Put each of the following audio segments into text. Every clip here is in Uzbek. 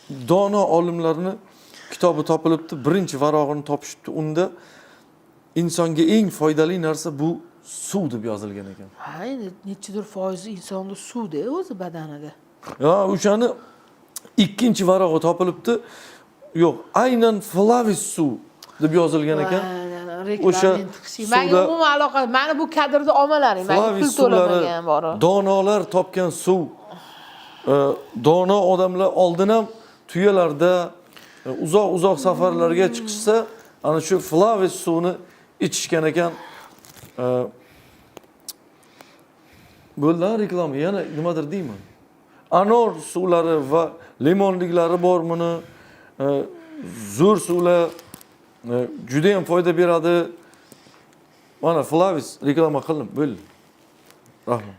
dono olimlarni kitobi topilibdi, birinchi varog'ini topishibdi. Unda insonga eng foydali narsa bu suv deb yozilgan ekan. Ha, endi nechidir foizi insonda suvda o'zi badanida. Ya o'shani ikkinchi varog'i topilibdi. Yo'q, aynan Flavis suv deb yozilgan ekan. O'sha menga umuman aloqa, mana bu kadrda olmalaring, menga pul to'lamagan bori. Donolar topgan suv. Dono odamlar oldin ham tuyalarda uzoq safarlarga chiqishsa, ana shu Flavis suvni ichishgan ekan. Bo'ldi reklama, yana nimadir deyman. Anor suvlari va limonliklari bor buni. Zo'r suvlar juda ham foyda beradi. Mana Flavis reklama qildim, bo'ldi. Rahmat.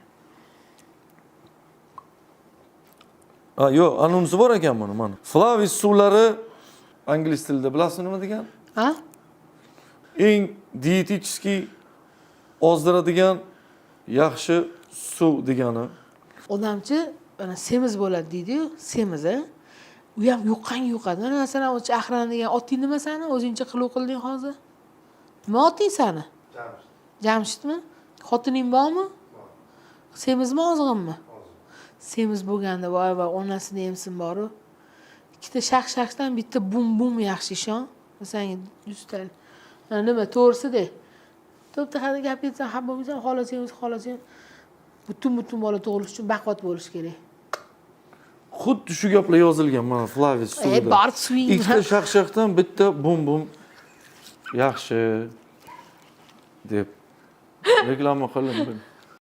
Yo'q, anonsi bor ekan mana. Flavis suvlari ingliz tilida bilasizmi nima degan? Ha? Eng dietetический ozdiradigan yaxshi suv degani. Odamchi mana semiz bo'ladi deydi-yu, semiz a. U ham yuqqan. Mana masalan, o'sha Ahran degan oting nima sani? O'zingcha qilib qilding hozir. Nima oting sani? Jamshidmi? Xotining bormi? Semizmi, ozg'inmi? Semiz bo'lganda voy onasini emsin boru. Ikkita shaq-shaqdan bitta bum yaxshi ishon. Masalan, yuztal. Nima to'g'risi-da. To'pta hali gap aytsam, ha bo'lmasa xolasang. Butun bola tug'ilish uchun baquvvat bo'lish kerak. Xuddi shu gaplar yozilgan mana Flavis suvida. Bor suving. Ikkita shaq-shaqdan bitta bum yaxshi deb reklama qildim.